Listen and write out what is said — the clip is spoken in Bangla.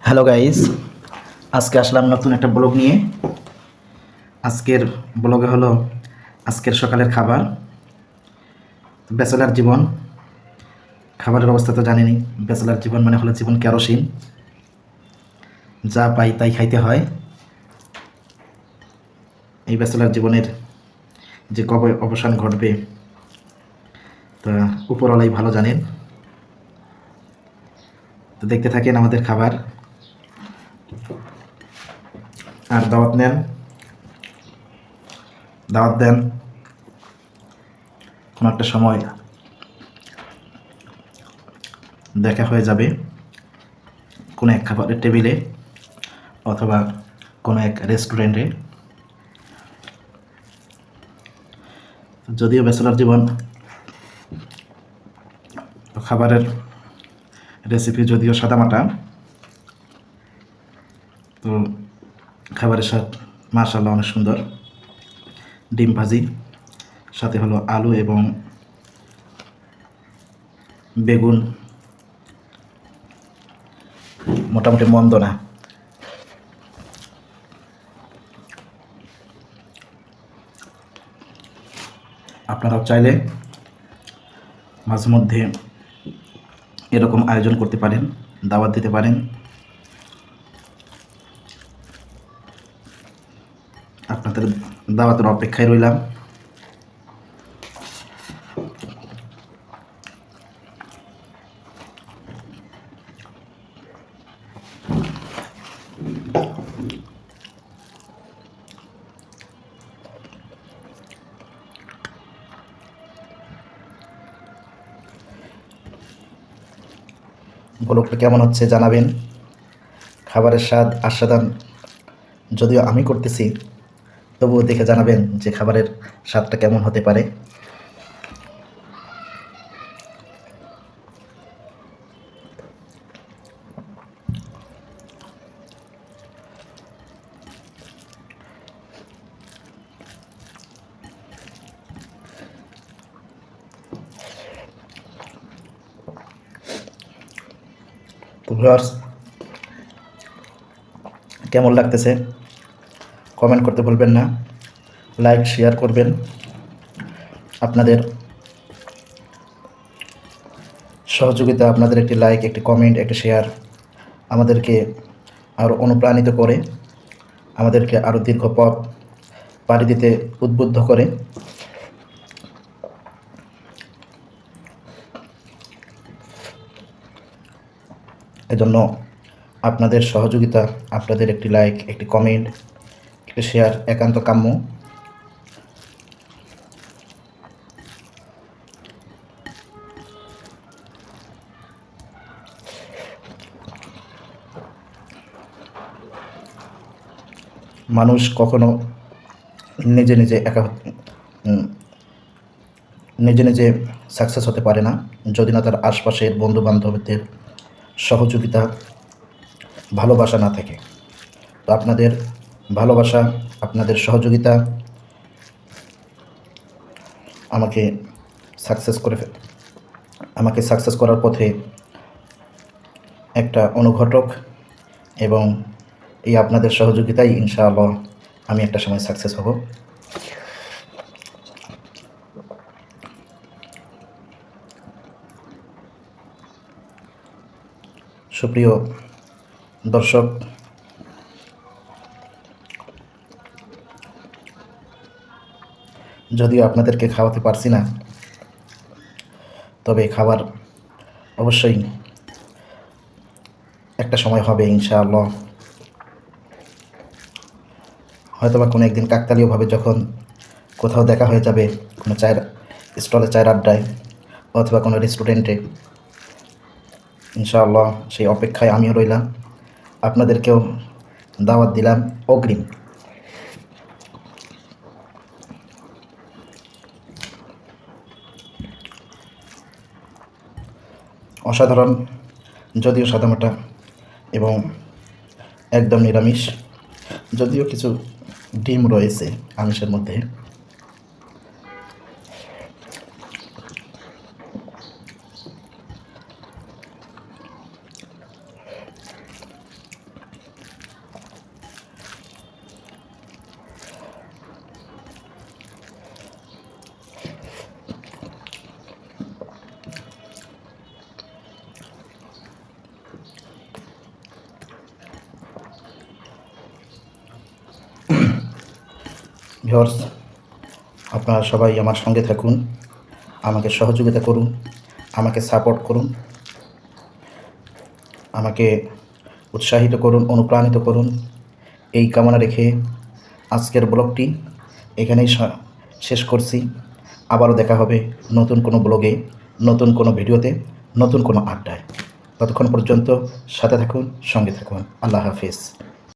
হ্যালো গাইস, আজকে আসলাম নতুন একটা ব্লগ নিয়ে। আজকের ব্লগে হলো আজকের সকালের খাবার। ব্যাচেলার জীবন, খাবারের অবস্থা তো জানেনই। ব্যাচেলার জীবন মানে হলো জীবন কেরোসিন, যা পাই তাই খাইতে হয়। এই ব্যাচেলার জীবনের যে কবে অবসান ঘটবে তা উপরওয়ালাই ভালো জানেন। তো দেখতে থাকেন আমাদের খাবার আর দাওয়াত দেন কোনো একটা সময় দেখা হয়ে যাবে কোনো এক খাবারের টেবিলে অথবা কোনো এক রেস্টুরেন্টে। যদিও ব্যাচেলার জীবন, খাবারের রেসিপি যদিও সাদামাটা, তো খাবারের স্বাদ মাশাআল্লাহ অনেক সুন্দর। ডিম ভাজি, সাথে হলো আলু এবং বেগুন, মোটামুটি মন্দ না। আপনারাও চাইলে মাঝে মধ্যে এরকম আয়োজন করতে পারেন, দাওয়াত দিতে পারেন। আপনাদের দাওয়াতের অপেক্ষায় রইলাম। ব্লগটা কেমন হচ্ছে জানাবেন। খাবারের স্বাদ আস্বাদন যদিও আমি করতেছি, তবুও দেখে জানাবেন যে খাবারের স্বাদটা কেমন হতে পারে। তো ভিউয়ার্স, কেমন লাগতেছে কমেন্ট করতে ভুলবেন না, লাইক শেয়ার করবেন। আপনাদের সহযোগিতা, আপনাদের একটি লাইক, একটি কমেন্ট, একটি শেয়ার আমাদেরকে আরও অনুপ্রাণিত করে, আমাদেরকে আরও দীর্ঘ পথ পাড়ি দিতে উদ্বুদ্ধ করে। এজন্য আপনাদের সহযোগিতা, আপনাদের একটি লাইক, একটি কমেন্ট, একটি শেয়ার একান্ত কাম্য। মানুষ কখনো নিজে নিজে নিজে নিজে সাকসেস হতে পারে না যদি না তার আশপাশের বন্ধু বান্ধবদের সহযোগিতা, ভালোবাসা না থাকে। তো আপনাদের ভালোবাসা, আপনাদের সহযোগিতা আমাকে সাকসেস করার পথে একটা অনুঘটক, এবং এই আপনাদের সহযোগিতায় ইনশাআল্লাহ আমি একটা সময় সাকসেস হব। সুপ্রিয় দর্শক, যদিও আপনাদেরকে খাওয়াতে পারছি না, তবে খাবার অবশ্যই একটা সময় হবে ইনশাআল্লাহ। হয়তোবা কোনো একদিন কাকতালীয়ভাবে যখন কোথাও দেখা হয়ে যাবে, কোনো চায়ের স্টলে, চায়ের আড্ডায় অথবা কোনো রেস্টুরেন্টে, ইনশাআল্লাহ সেই অপেক্ষায় আমিও রইলাম। আপনাদেরকেও দাওয়াত দিলাম অগ্রিম। অসাধারণ, যদিও সাদামাটা এবং একদম নিরামিষ, যদিও কিছু ডিম রয়েছে আমিষের মধ্যে। ভিউয়ার্স, আপনারা সবাই আমার সঙ্গে থাকুন, আমাকে সহযোগিতা করুন, আমাকে সাপোর্ট করুন, আমাকে উৎসাহিত করুন, অনুপ্রাণিত করুন। এই কামনা রেখে আজকের ব্লগটি এখানেই শেষ করছি। আবারও দেখা হবে নতুন কোনো ব্লগে, নতুন কোনো ভিডিওতে, নতুন কোনো আড্ডায়। ততক্ষণ পর্যন্ত সাথে থাকুন, সঙ্গে থাকুন। আল্লাহ হাফিজ।